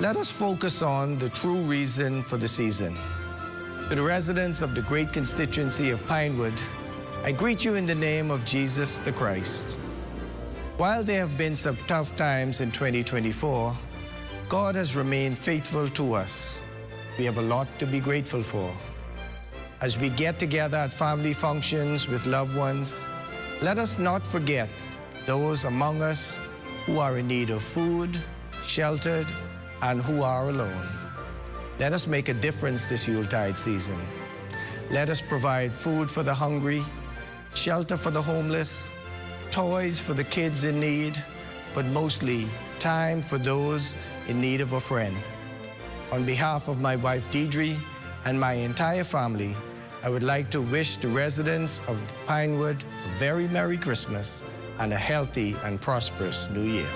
let us focus on the true reason for the season. To the residents of the great constituency of Pinewood, I greet you in the name of Jesus the Christ. While there have been some tough times in 2024, God has remained faithful to us. We have a lot to be grateful for. As we get together at family functions with loved ones, let us not forget those among us who are in need of food, sheltered, and who are alone. Let us make a difference this Yuletide season. Let us provide food for the hungry, shelter for the homeless, toys for the kids in need, but mostly time for those in need of a friend. On behalf of my wife Deidre and my entire family, I would like to wish the residents of Pinewood a very Merry Christmas and a healthy and prosperous New Year.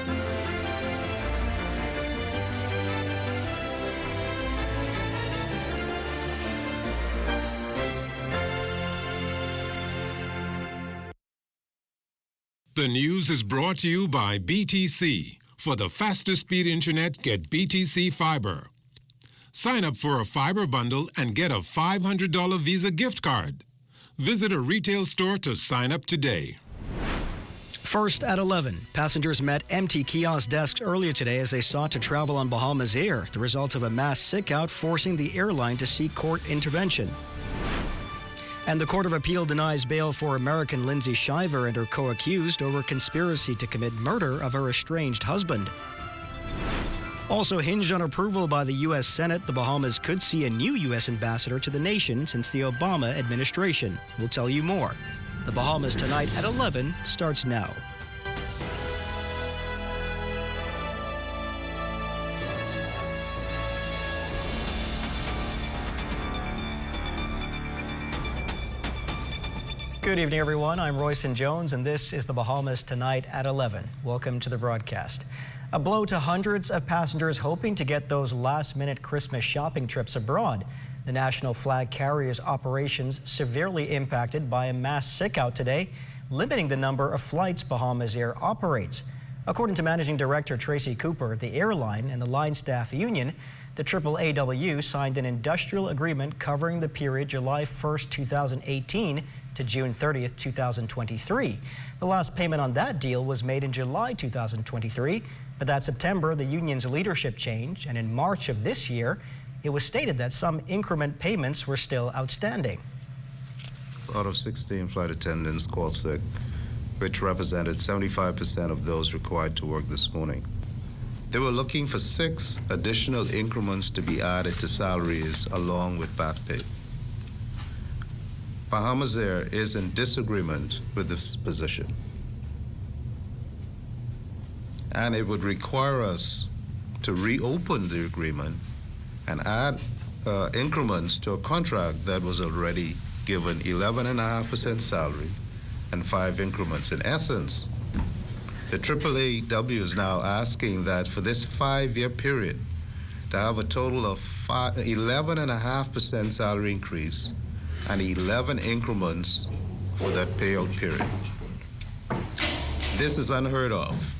The news is brought to you by BTC. For the fastest speed internet, get BTC Fiber. Sign up for a fiber bundle and get a $500 Visa gift card. Visit a retail store to sign up today. First at 11, passengers met empty kiosk desks earlier today as they sought to travel on Bahamasair, the result of a mass sickout forcing the airline to seek court intervention. And the Court of Appeal denies bail for American Lindsay Shiver and her co-accused over conspiracy to commit murder of her estranged husband. Also hinged on approval by the U.S. Senate, the Bahamas could see a new U.S. ambassador to the nation since the Obama administration. We'll tell you more. The Bahamas Tonight at 11 starts now. Good evening, everyone. I'm Royson Jones, and this is the Bahamas Tonight at 11. Welcome to the broadcast. A blow to hundreds of passengers hoping to get those last-minute Christmas shopping trips abroad. The national flag carrier's operations severely impacted by a mass sickout today, limiting the number of flights Bahamasair operates. According to Managing Director Tracy Cooper, the airline and the line staff union, the AAAW signed an industrial agreement covering the period July 1st, 2018 to June 30th, 2023. The last payment on that deal was made in July 2023, but that September, the union's leadership changed, and in March of this year, it was stated that some increment payments were still outstanding. Out of 16 flight attendants called sick, which represented 75% of those required to work this morning. They were looking for 6 additional increments to be added to salaries along with back pay. Bahamasair is in disagreement with this position, and it would require us to reopen the agreement and add increments to a contract that was already given 11.5% salary and 5 increments. In essence, the AAAW is now asking that for this 5-year period to have a total of 11.5% salary increase and 11 increments for that payout period. This is unheard of.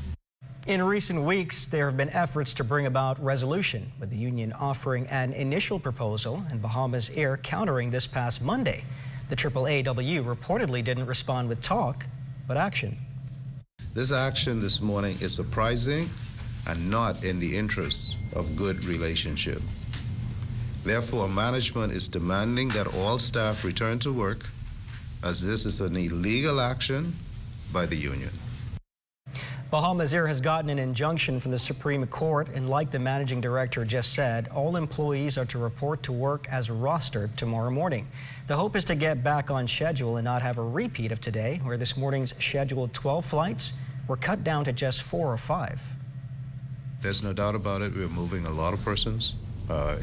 In recent weeks, there have been efforts to bring about resolution, with the union offering an initial proposal and Bahamasair countering this past Monday. The AAAW reportedly didn't respond with talk, but action. This action this morning is surprising and not in the interest of good relationship. Therefore, management is demanding that all staff return to work, as this is an illegal action by the union. Bahamasair has gotten an injunction from the Supreme Court, and like the managing director just said, all employees are to report to work as rostered tomorrow morning. The hope is to get back on schedule and not have a repeat of today, where this morning's scheduled 12 flights were cut down to just 4 or 5. There's no doubt about it. We're moving a lot of persons.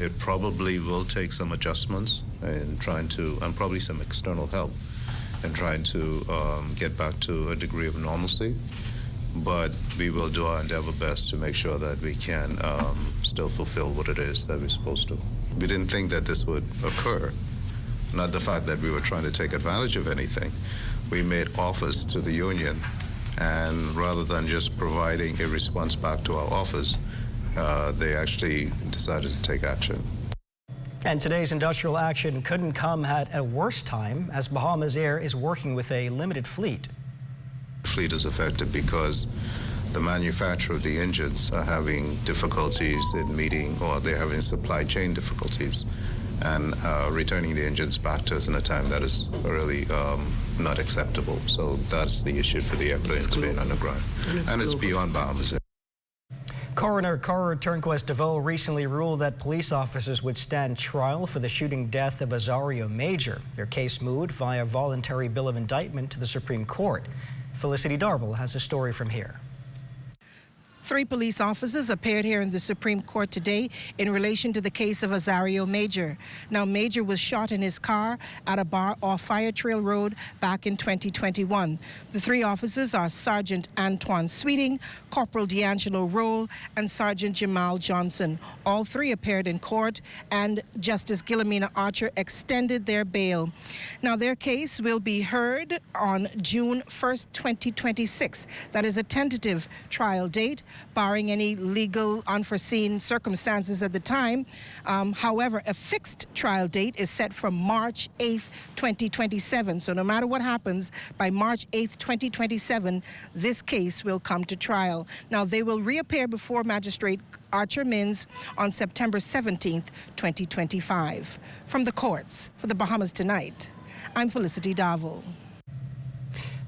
It probably will take some adjustments in trying to, and probably some external help in trying to get back to a degree of normalcy. But we will do our endeavor best to make sure that we can still fulfill what it is that we're supposed to. We didn't think that this would occur, not the fact that we were trying to take advantage of anything. We made offers to the union, and rather than just providing a response back to our offers, they actually decided to take action. And today's industrial action couldn't come at a worse time, as Bahamasair is working with a limited fleet. The fleet is affected because the manufacturer of the engines are having difficulties in meeting, or they're having supply chain difficulties, and returning the engines back to us in a time that is really not acceptable. So that's the issue for the airplanes being underground. And it's beyond Bahamas. Coroner Cora Turnquest DeVoe recently ruled that police officers would stand trial for the shooting death of Azario Major. Their case moved via voluntary bill of indictment to the Supreme Court. Felicity Darville has a story from here. 3 police officers appeared here in the Supreme Court today in relation to the case of Azario Major. Now, Major was shot in his car at a bar off Fire Trail Road back in 2021. The 3 officers are Sergeant Antoine Sweeting, Corporal D'Angelo Roll, and Sergeant Jamal Johnson. All 3 appeared in court, and Justice Gilomena Archer extended their bail. Now, their case will be heard on June 1st, 2026. That is a tentative trial date, barring any legal unforeseen circumstances at the time. However, a fixed trial date is set for March 8th, 2027. So no matter what happens, by March 8th, 2027, this case will come to trial. Now, they will reappear before Magistrate Archer Mins on September 17th, 2025. From the courts, for the Bahamas Tonight, I'm Felicity Darville.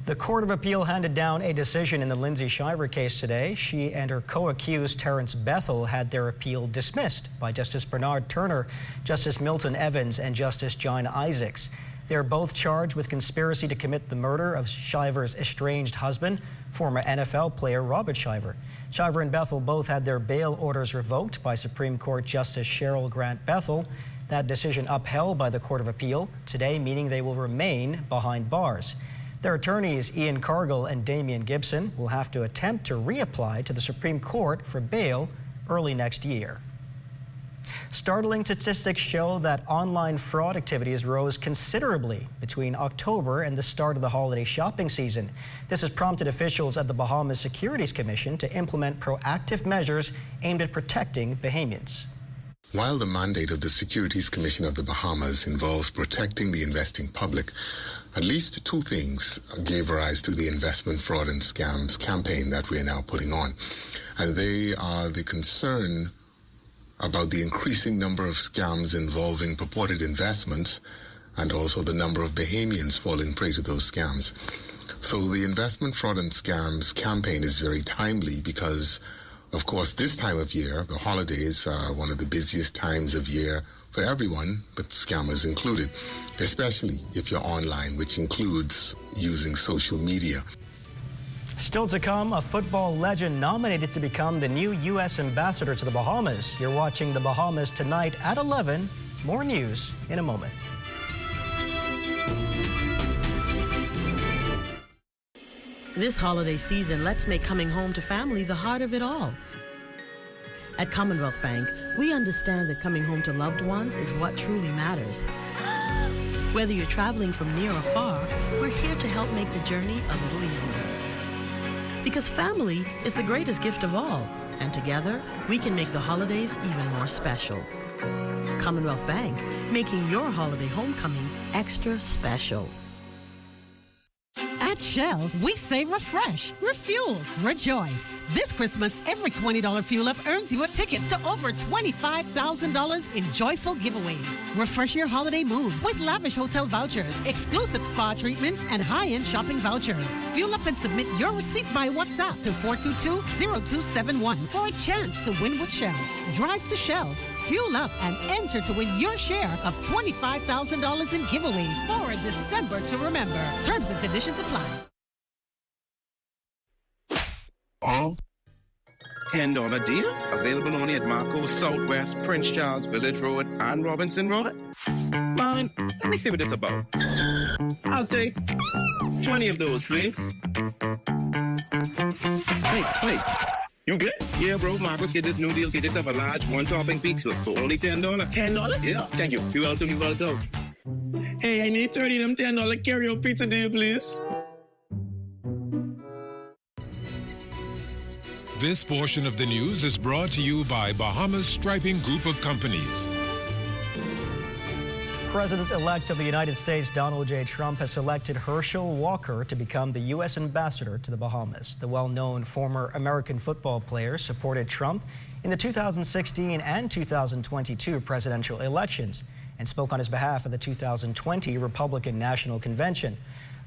The Court of Appeal handed down a decision in the Lindsay Shiver case today. She and her co-accused Terrence Bethel had their appeal dismissed by Justice Bernard Turner, Justice Milton Evans, and Justice John Isaacs. They're both charged with conspiracy to commit the murder of Shiver's estranged husband, former NFL player Robert Shiver. Shiver and Bethel both had their bail orders revoked by Supreme Court Justice Cheryl Grant Bethel. That decision upheld by the Court of Appeal today, meaning they will remain behind bars. Their attorneys, Ian Cargill and Damian Gibson, will have to attempt to reapply to the Supreme Court for bail early next year. Startling statistics show that online fraud activities rose considerably between October and the start of the holiday shopping season. This has prompted officials at the Bahamas Securities Commission to implement proactive measures aimed at protecting Bahamians. While the mandate of the Securities Commission of the Bahamas involves protecting the investing public, at least 2 things gave rise to the investment fraud and scams campaign that we are now putting on. And they are the concern about the increasing number of scams involving purported investments, and also the number of Bahamians falling prey to those scams. So the investment fraud and scams campaign is very timely because, of course, this time of year, the holidays are one of the busiest times of year for everyone, but scammers included, especially if you're online, which includes using social media. Still to come, a football legend nominated to become the new U.S. ambassador to the Bahamas. You're watching the Bahamas Tonight at 11. More news in a moment. This holiday season, let's make coming home to family the heart of it all. At Commonwealth Bank, we understand that coming home to loved ones is what truly matters. Whether you're traveling from near or far, we're here to help make the journey a little easier. Because family is the greatest gift of all, and together, we can make the holidays even more special. Commonwealth Bank, making your holiday homecoming extra special. At Shell, we say refresh, refuel, rejoice. This Christmas, every $20 fuel up earns you a ticket to over $25,000 in joyful giveaways. Refresh your holiday mood with lavish hotel vouchers, exclusive spa treatments, and high-end shopping vouchers. Fuel up and submit your receipt by WhatsApp to 422-0271 for a chance to win with Shell. Drive to Shell. Fuel up and enter to win your share of $25,000 in giveaways for a December to remember. Terms and conditions apply. $10 deal available only at Marco's Southwest, Prince Charles, Village Road, and Robinson Road. Fine, let me see what this about. I'll take 20 of those, please. Wait. You good? Yeah, bro. Marcos, get this new deal. Get yourself a large one-topping pizza for only $10. $10? Yeah. Thank you. You're welcome. Hey, I need 30 of them $10 carry-out pizza deal, please. This portion of the news is brought to you by Bahamas Striping Group of Companies. President-elect of the United States, Donald J. Trump, has selected Herschel Walker to become the U.S. ambassador to the Bahamas. The well-known former American football player supported Trump in the 2016 and 2022 presidential elections and spoke on his behalf at the 2020 Republican National Convention.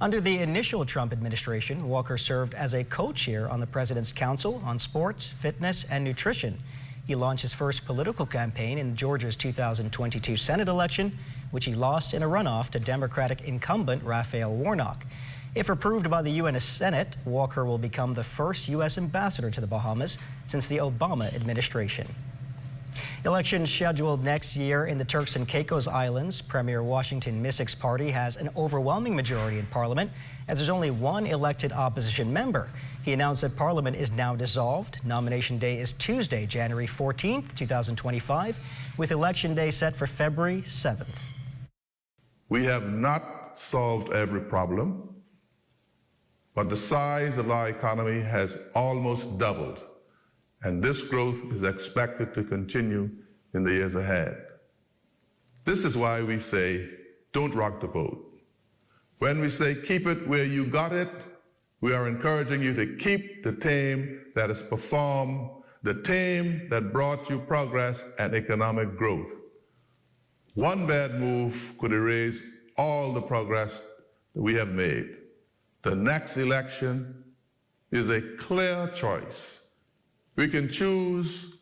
Under the initial Trump administration, Walker served as a co-chair on the President's Council on Sports, Fitness, and Nutrition. He launched his first political campaign in Georgia's 2022 Senate election, which he lost in a runoff to Democratic incumbent Raphael Warnock. If approved by the U.S. Senate, Walker will become the first U.S. ambassador to the Bahamas since the Obama administration. Elections scheduled next year in the Turks and Caicos Islands. Premier Washington Misic's party has an overwhelming majority in Parliament, as there's only one elected opposition member. He announced that Parliament is now dissolved. Nomination day is Tuesday, January 14th, 2025, with Election Day set for February 7th. We have not solved every problem, but the size of our economy has almost doubled, and this growth is expected to continue in the years ahead. This is why we say, don't rock the boat. When we say keep it where you got it, we are encouraging you to keep the team that has performed, the team that brought you progress and economic growth. One bad move could erase all the progress that we have made. The next election is a clear choice. We can choose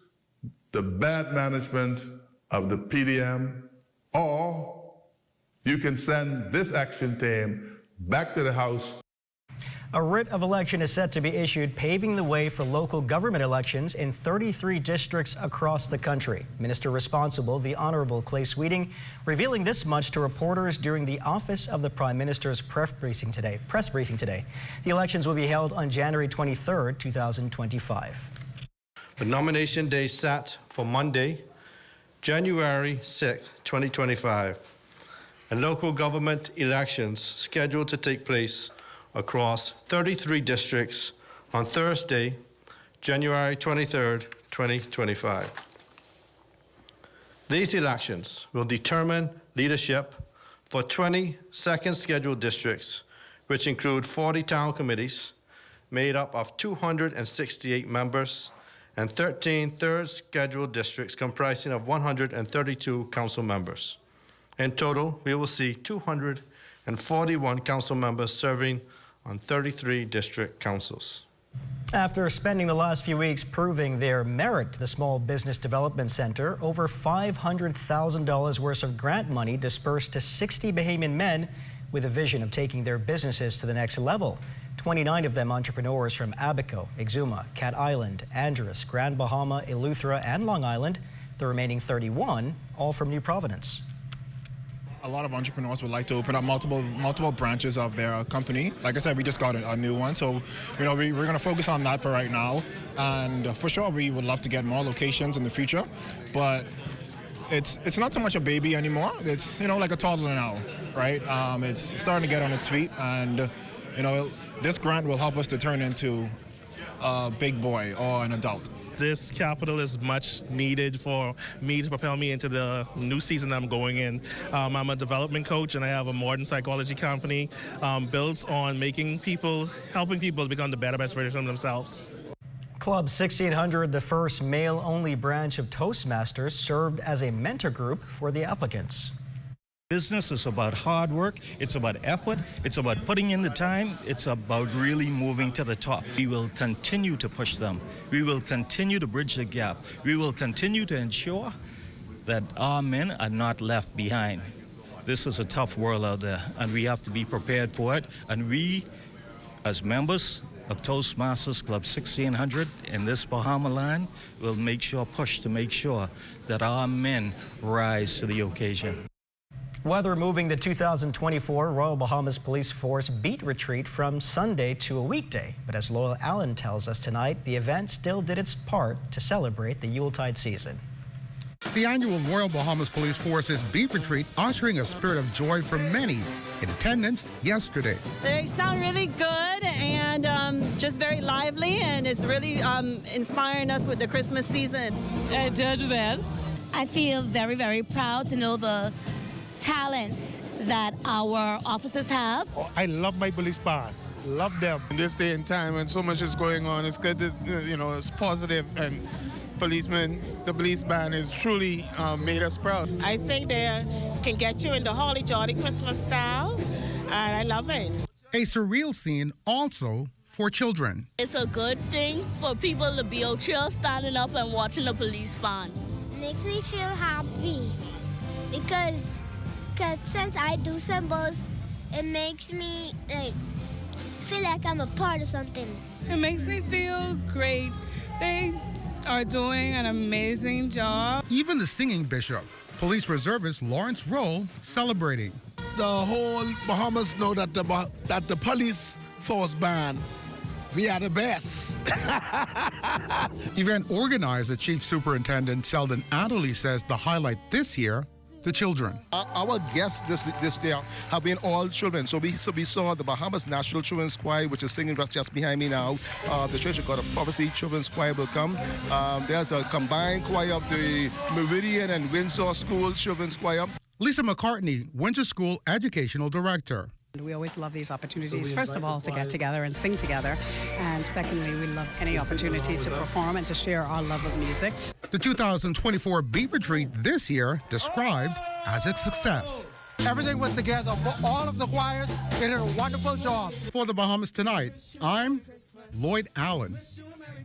the bad management of the PDM, or you can send this action team back to the House. A writ of election is set to be issued, paving the way for local government elections in 33 districts across the country. Minister responsible, the Honorable Clay Sweeting, revealing this much to reporters during the Office of the Prime Minister's press briefing today. The elections will be held on January 23rd, 2025. The nomination day set for Monday, January 6, 2025, and local government elections scheduled to take place across 33 districts on Thursday, January 23, 2025. These elections will determine leadership for 20 second scheduled districts, which include 40 town committees made up of 268 members and 13 third scheduled districts comprising of 132 council members. In total, we will see 241 council members serving on 33 district councils. After spending the last few weeks proving their merit to the Small Business Development Center, over $500,000 worth of grant money dispersed to 60 Bahamian men with a vision of taking their businesses to the next level. 29 of them entrepreneurs from Abaco, Exuma, Cat Island, Andros, Grand Bahama, Eleuthera, and Long Island. The remaining 31, all from New Providence. A lot of entrepreneurs would like to open up multiple branches of their company. Like I said, we just got a new one, so we're going to focus on that for right now. And for sure, we would love to get more locations in the future, but it's not so much a baby anymore. It's like a toddler now, right? It's starting to get on its feet, and this grant will help us to turn into a big boy or an adult. This capital is much needed for me to propel me into the new season I'm going in. I'm a development coach, and I have a modern psychology company built on helping people become the better, best version of themselves. Club 1600, the first male-only branch of Toastmasters, served as a mentor group for the applicants. Business is about hard work, it's about effort, it's about putting in the time, it's about really moving to the top. We will continue to push them. We will continue to bridge the gap. We will continue to ensure that our men are not left behind. This is a tough world out there, and we have to be prepared for it. And we, as members of Toastmasters Club 1600 in this Bahama land, will push to make sure that our men rise to the occasion. Weather moving the 2024 Royal Bahamas Police Force beat retreat from Sunday to a weekday. But as Loyal Allen tells us tonight, the event still did its part to celebrate the Yuletide season. The annual Royal Bahamas Police Force's beat retreat ushering a spirit of joy for many in attendance yesterday. They sound really good, and just very lively, and it's really inspiring us with the Christmas season. I did well. I feel very, very proud to know the talents that our officers have. I love my police band. Love them. In this day and time when so much is going on, it's good to, it's positive, and the police band has truly made us proud. I think they can get you in the holly jolly Christmas style, and I love it. A surreal scene also for children. It's a good thing for people to be out here standing up and watching the police band. It makes me feel happy because since I do symbols, it makes me feel like I'm a part of something. It makes me feel great. They are doing an amazing job. Even the singing bishop, police reservist Lawrence Rowe, celebrating. The whole Bahamas know that the police force band, we are the best. Event organizer Chief Superintendent Sheldon Adderley says the highlight this year, the children. Our guests this day have been all children. So we saw the Bahamas National Children's Choir, which is singing just behind me now. The Church of God of Prophecy Children's Choir will come. There's a combined choir of the Meridian and Windsor School Children's Choir. Lisa McCartney, Winter School Educational Director. We always love these opportunities, first of all, to get together and sing together. And secondly, we love any opportunity to perform and to share our love of music. The 2024 Beat Retreat this year described as a success. Everything was together. All of the choirs did a wonderful job. For the Bahamas Tonight, I'm Lloyd Allen.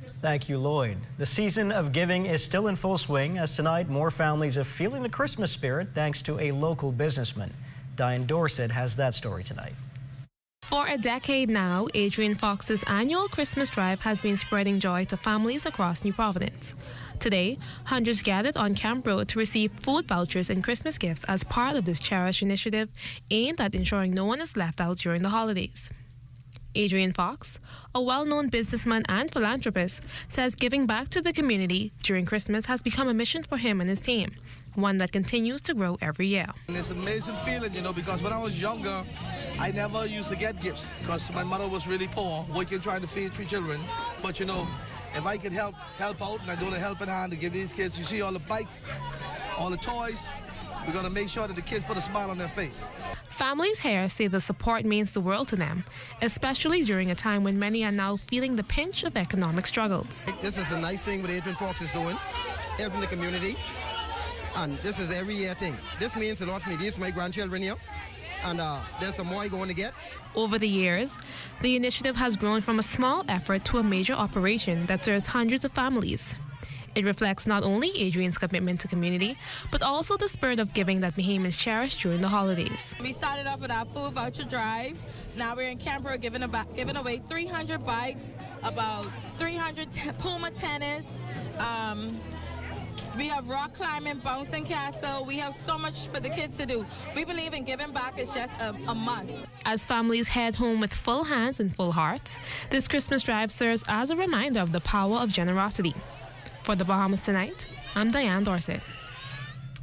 Thank you, Lloyd. The season of giving is still in full swing, as tonight more families are feeling the Christmas spirit thanks to a local businessman. Diane Dorset has that story tonight. For a decade now, Adrian Fox's annual Christmas drive has been spreading joy to families across New Providence. Today, hundreds gathered on Camp Road to receive food vouchers and Christmas gifts as part of this cherished initiative aimed at ensuring no one is left out during the holidays. Adrian Fox, a well-known businessman and philanthropist, says giving back to the community during Christmas has become a mission for him and his team, one that continues to grow every year. And it's an amazing feeling, because when I was younger, I never used to get gifts because my mother was really poor, working, trying to feed 3 children. But, if I could help out and I do a helping hand to give these kids, you see all the bikes, all the toys, we're going to make sure that the kids put a smile on their face. Families here say the support means the world to them, especially during a time when many are now feeling the pinch of economic struggles. This is a nice thing what Adrian Fox is doing, helping the community, and this is every year thing. This means a lot for me. These are my grandchildren here, and there's some more I'm going to get. Over the years, the initiative has grown from a small effort to a major operation that serves hundreds of families. It reflects not only Adrian's commitment to community, but also the spirit of giving that Bahamians cherish during the holidays. We started off with our food voucher drive. Now we're in Camp Road giving away 300 bikes, about 300 Puma tennis. We have rock climbing, bouncing castle. We have so much for the kids to do. We believe in giving back is just a must. As families head home with full hands and full hearts, this Christmas drive serves as a reminder of the power of generosity. For the Bahamas Tonight, I'm Diane Dorset.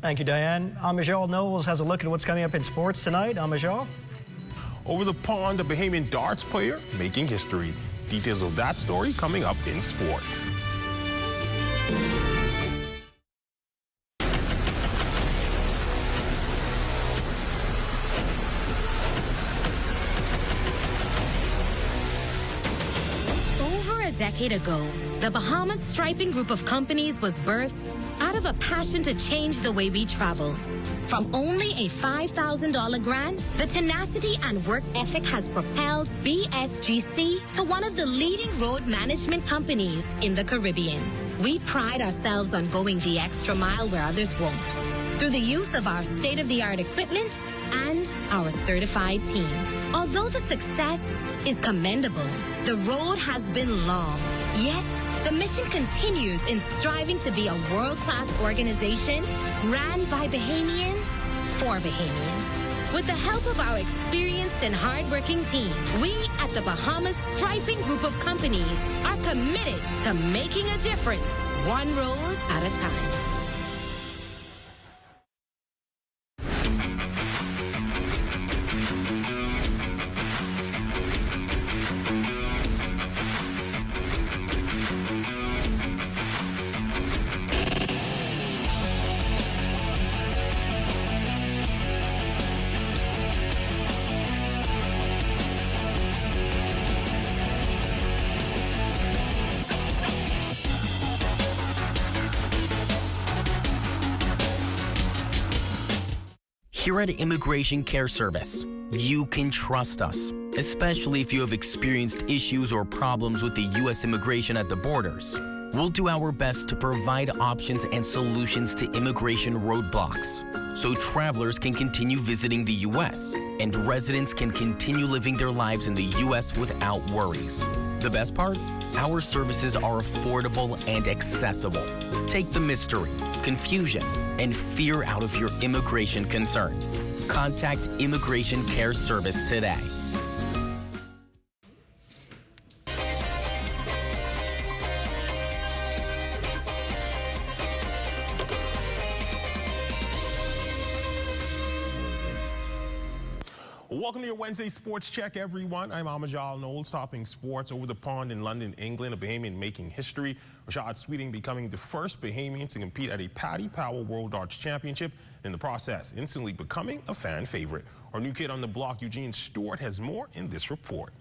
Thank you, Diane. Amajal Knowles has a look at what's coming up in sports tonight. Amajal? Over the pond, a Bahamian darts player making history. Details of that story coming up in sports. A decade ago, the Bahamas Striping Group of companies was birthed out of a passion to change the way we travel. From only a $5,000 grant, the tenacity and work ethic has propelled BSGC to one of the leading road management companies in the Caribbean. We pride ourselves on going the extra mile where others won't, through the use of our state-of-the-art equipment and our certified team. Although the success is commendable, the road has been long. Yet, the mission continues in striving to be a world-class organization ran by Bahamians for Bahamians. With the help of our experienced and hardworking team, we at the Bahamas Striping Group of companies are committed to making a difference, one road at a time. Here at Immigration Care Service, you can trust us, especially if you have experienced issues or problems with the U.S. immigration at the borders. We'll do our best to provide options and solutions to immigration roadblocks so travelers can continue visiting the U.S. and residents can continue living their lives in the U.S. without worries. The best part? Our services are affordable and accessible. Take the mystery, confusion, and fear out of your immigration concerns. Contact Immigration Care Service today. Welcome to your Wednesday Sports Check, everyone. I'm Amajal Knowles, topping sports over the pond in London, England. A Bahamian making history. Rashad Sweeting becoming the first Bahamian to compete at a Paddy Power World Darts Championship. In the process, instantly becoming a fan favorite. Our new kid on the block, Eugene Stewart, has more in this report.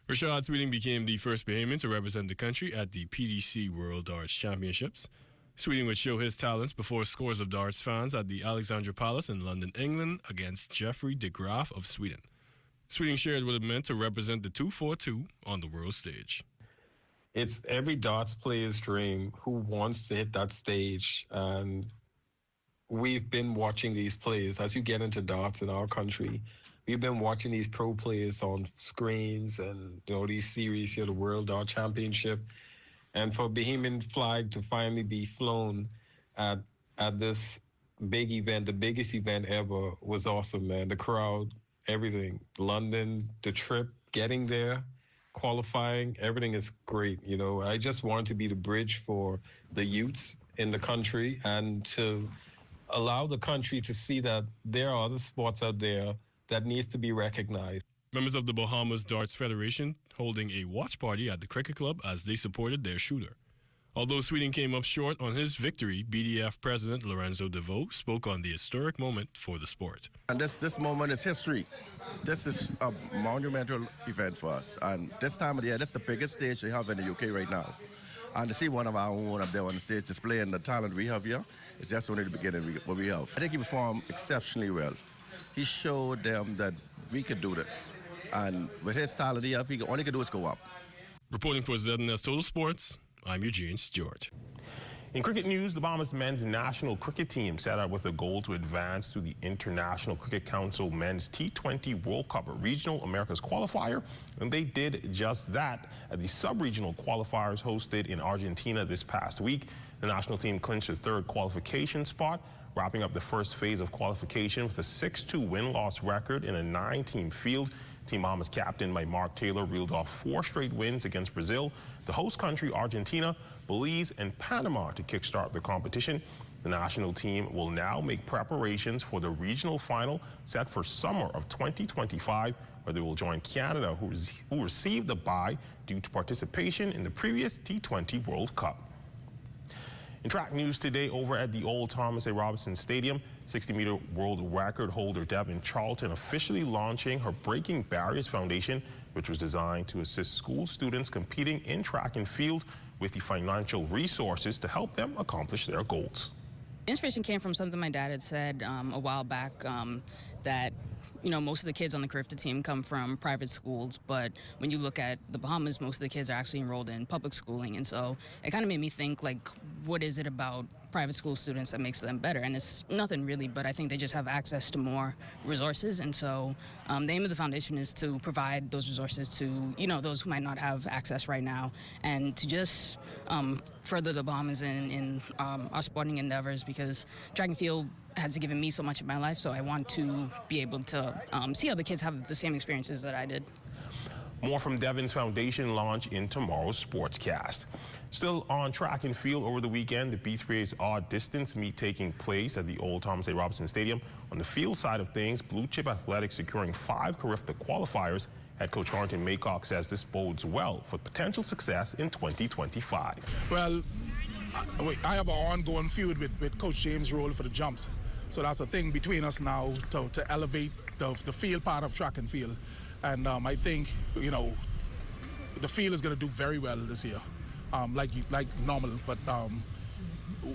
Rashad Sweeting became the first Bahamian to represent the country at the PDC World Darts Championships. Sweeting would show his talents before scores of darts fans at the Alexandra Palace in London, England against Jeffrey de Graaf of Sweden. Sweeting shared what it meant to represent the 242 on the world stage. It's every darts player's dream who wants to hit that stage, and we've been watching these players. As you get into darts in our country, we've been watching these pro players on screens and, you know, these series here, the World Dart Championship. And for Bahamian flag to finally be flown at this big event, the biggest event ever, was awesome, man. The crowd, everything. London, the trip, getting there, qualifying, everything is great. You know, I just wanted to be the bridge for the youths in the country and to allow the country to see that there are other sports out there that needs to be recognized. Members of the Bahamas Darts Federation holding a watch party at the cricket club as they supported their shooter. Although Sweeting came up short on his victory, BDF President Lorenzo DeVoe spoke on the historic moment for the sport. And this moment is history. This is a monumental event for us. And this time of the year, this is the biggest stage we have in the UK right now. And to see one of our own up there on the stage displaying the talent we have here, it's just only the beginning what we have. I think he performed exceptionally well. He showed them that we could do this. And with his talent, all he can do is go up. Reporting for ZNS Total Sports, I'm Eugene Stewart. In cricket news, the Bahamas men's national cricket team set out with a goal to advance to the International Cricket Council Men's T20 World Cup, a regional Americas qualifier, and they did just that at the sub-regional qualifiers hosted in Argentina this past week. The national team clinched the third qualification spot, wrapping up the first phase of qualification with a 6-2 win-loss record in a 9-team field. Team Bahamas captained by Mark Taylor reeled off 4 straight wins against Brazil, the host country Argentina, Belize, and Panama to kickstart the competition. The national team will now make preparations for the regional final set for summer of 2025, where they will join Canada, who received the bye due to participation in the previous T20 World Cup. In track news today, over at the old Thomas A. Robinson Stadium, 60-meter world record holder Devin Charlton officially launching her Breaking Barriers Foundation, which was designed to assist school students competing in track and field with the financial resources to help them accomplish their goals. Inspiration came from something my dad had said a while back, that you know, most of the kids on the CRIFTA team come from private schools, but when you look at the Bahamas, most of the kids are actually enrolled in public schooling. And so it kind of made me think, like, what is it about private school students that makes them better? And it's nothing really, but I think they just have access to more resources. And so the aim of the foundation is to provide those resources to, you know, those who might not have access right now, and to just further the Bahamas in our sporting endeavors, because track and field has given me so much in my life, so I want to be able to see other kids have the same experiences that I did. More from Devin's foundation launch in tomorrow's Sportscast. Still on track and field over the weekend, the B3A's odd distance meet taking place at the old Thomas A. Robinson Stadium. On the field side of things, Blue Chip Athletics securing 5 CRIFTA qualifiers. Head coach Harrington Maycock says this bodes well for potential success in 2025. Well, I have an ongoing feud with Coach James Roll for the jumps. So that's a thing between us now to elevate the field part of track and field. And I think, you know, the field is going to do very well this year, like normal. But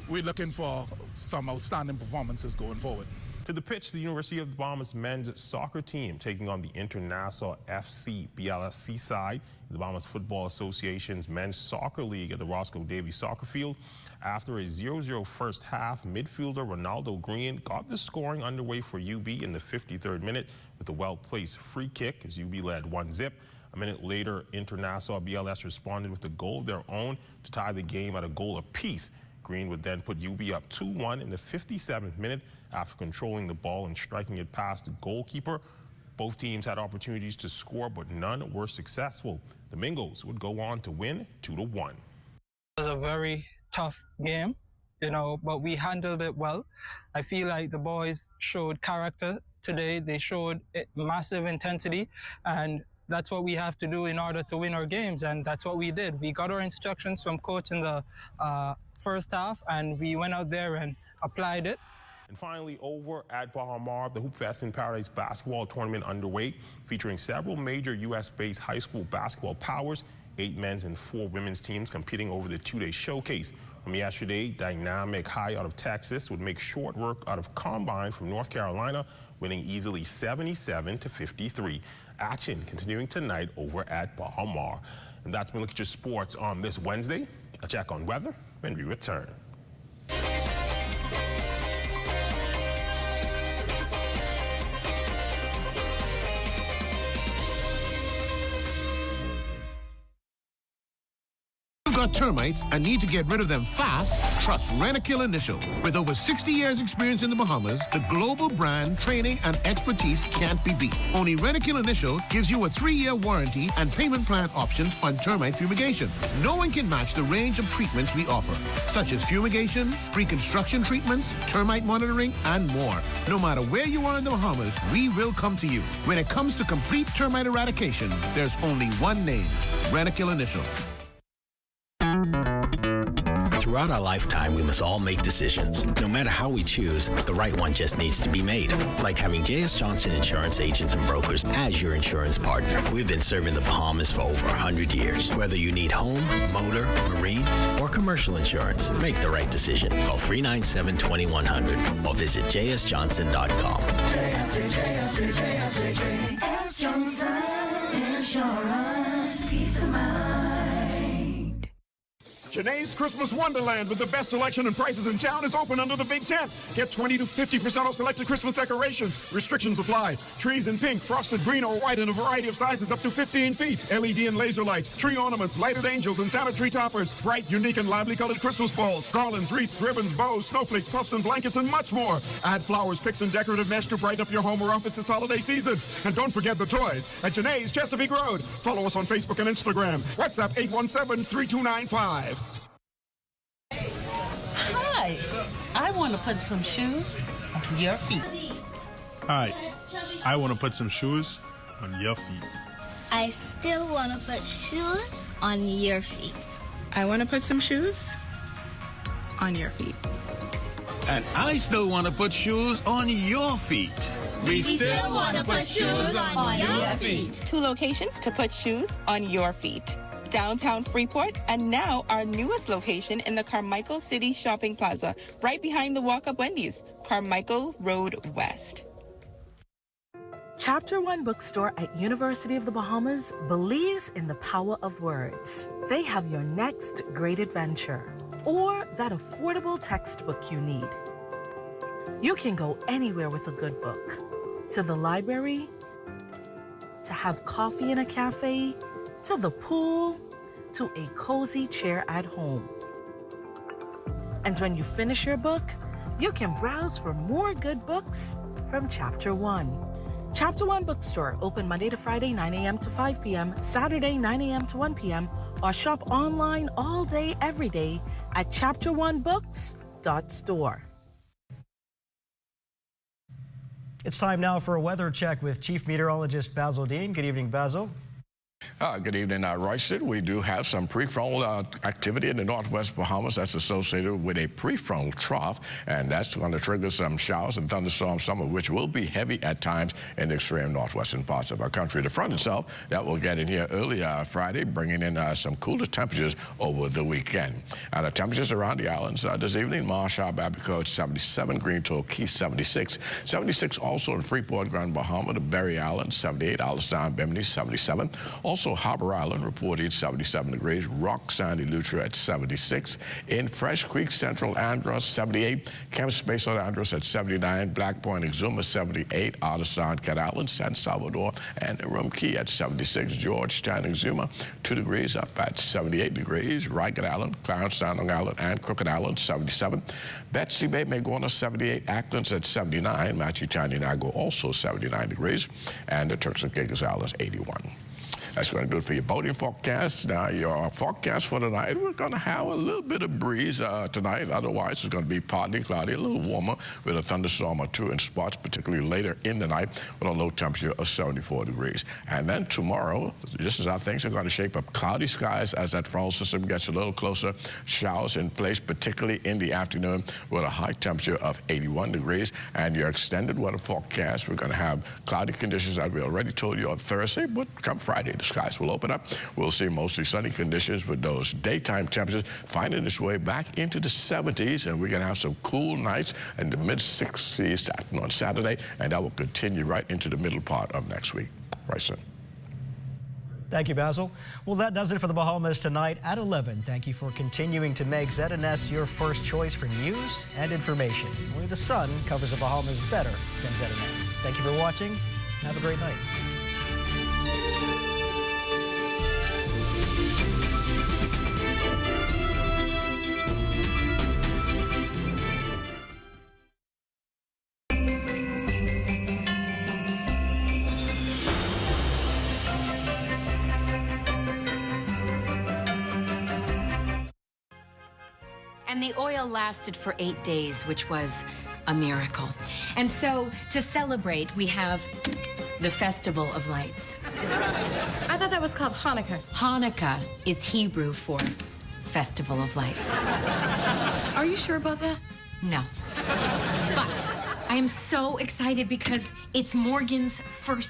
we're looking for some outstanding performances going forward. To the pitch, the University of the Bahamas men's soccer team taking on the International FC BLSC side, the Bahamas Football Association's men's soccer league at the Roscoe Davies Soccer Field. After a 0-0 first half, midfielder Ronaldo Green got the scoring underway for UB in the 53rd minute with a well-placed free kick as UB led 1-0. A minute later, International BLS responded with a goal of their own to tie the game at a goal apiece. Green would then put UB up 2-1 in the 57th minute after controlling the ball and striking it past the goalkeeper. Both teams had opportunities to score, but none were successful. The Mingos would go on to win 2-1. It was a very tough game, but we handled it well. I feel like the boys showed character today. They showed massive intensity, and that's what we have to do in order to win our games, and that's what we did. We got our instructions from coach in the first half, and we went out there and applied it. And finally, over at Bahamas, the Hoop Fest in Paradise basketball tournament underway, featuring several major U.S.-based high school basketball powers, 8 men's and 4 women's teams competing over the 2-day showcase. From yesterday, Dynamic High out of Texas would make short work out of Combine from North Carolina, winning easily 77-53. Action continuing tonight over at Bahamas. And that's been looking at your sports on this Wednesday. A check on weather when we return. Got termites and need to get rid of them fast? Trust Rentokil Initial. With over 60 years experience in the Bahamas, the global brand, training, and expertise can't be beat. Only Rentokil Initial gives you a 3-year warranty and payment plan options on termite fumigation. No one can match the range of treatments we offer, such as fumigation, pre-construction treatments, termite monitoring, and more. No matter where you are in the Bahamas, we will come to you. When it comes to complete termite eradication, there's only one name, Rentokil Initial. Throughout our lifetime, we must all make decisions. No matter how we choose, the right one just needs to be made. Like having J.S. Johnson Insurance Agents and Brokers as your insurance partner. We've been serving the Bahamas for over 100 years. Whether you need home, motor, marine, or commercial insurance, make the right decision. Call 397-2100 or visit jsjohnson.com. JS Johnson Insurance, peace of mind. Janae's Christmas Wonderland with the best selection and prices in town is open under the Big Tent. Get 20 to 50% off selected Christmas decorations. Restrictions apply. Trees in pink, frosted green or white in a variety of sizes up to 15 feet. LED and laser lights, tree ornaments, lighted angels and Santa tree toppers. Bright, unique and lively colored Christmas balls, garlands, wreaths, ribbons, bows, snowflakes, puffs and blankets and much more. Add flowers, picks and decorative mesh to brighten up your home or office this holiday season. And don't forget the toys at Janae's Chesapeake Road. Follow us on Facebook and Instagram. WhatsApp 817-3295. Hi, I want to put some shoes on your feet. Hi, I want to put some shoes on your feet. I still want to put shoes on your feet. I want to put some shoes on your feet. And I still want to put shoes on your feet. We still want to put shoes on your feet. 2 locations to put shoes on your feet. Downtown Freeport, and now our newest location in the Carmichael City Shopping Plaza, right behind the Walk-Up Wendy's, Carmichael Road West. Chapter One Bookstore at University of the Bahamas believes in the power of words. They have your next great adventure or that affordable textbook you need. You can go anywhere with a good book. To the library, to have coffee in a cafe, to the pool, to a cozy chair at home. And when you finish your book, you can browse for more good books from Chapter One. Chapter One Bookstore, open Monday to Friday, 9 a.m. to 5 p.m., Saturday, 9 a.m. to 1 p.m., or shop online all day, every day at chapteronebooks.store. It's time now for a weather check with Chief Meteorologist Basil Dean. Good evening, Basil. Good evening, Royston. We do have some pre-frontal activity in the northwest Bahamas that's associated with a pre-frontal trough, and that's going to trigger some showers and thunderstorms, some of which will be heavy at times in the extreme northwestern parts of our country. The front itself, that will get in here early Friday, bringing in some cooler temperatures over the weekend. And the temperatures around the islands this evening, Marshall, Babaco, 77, Green Toll, Key, 76. 76 also in Freeport, Grand Bahama, the Berry Islands, 78, Alistown, Bimini, 77. Also Harbor Island reporting 77 degrees. Rock, Sandy, Lutra at 76. In Fresh Creek, Central Andros, 78. Camp Space on Andros at 79. Black Point, Exuma, 78. Alistown, Cat Island, San Salvador, and Rum Key at 76. Georgetown, Exuma, 2 degrees up at 78 degrees. Ragged Island, Clarence, Long Island, and Crooked Island, 77. Betsy Bay, Megona, 78. Acklands at 79. Machitani, Nago, also 79 degrees. And the Turks and Caicos Islands, 81. That's going to do it for your boating forecast. Now, your forecast for tonight, we're going to have a little bit of breeze tonight. Otherwise, it's going to be partly cloudy, a little warmer with a thunderstorm or two in spots, particularly later in the night, with a low temperature of 74 degrees. And then tomorrow, just as how things are going to shape up, cloudy skies as that frontal system gets a little closer, showers in place, particularly in the afternoon, with a high temperature of 81 degrees. And your extended weather forecast, we're going to have cloudy conditions, as we already told you on Thursday, but come Friday, the skies will open up. We'll see mostly sunny conditions with those daytime temperatures finding its way back into the 70s, and we're going to have some cool nights in the mid-60s starting on Saturday, and that will continue right into the middle part of next week. Right, sir. Thank you, Basil. Well, that does it for the Bahamas tonight at 11. Thank you for continuing to make ZNS your first choice for news and information. Only the sun covers the Bahamas better than ZNS. Thank you for watching. Have a great night. And the oil lasted for 8 days, which was a miracle. And so, to celebrate, we have the Festival of Lights. I thought that was called Hanukkah. Hanukkah is Hebrew for Festival of Lights. Are you sure about that? No. But I am so excited because it's Morgan's first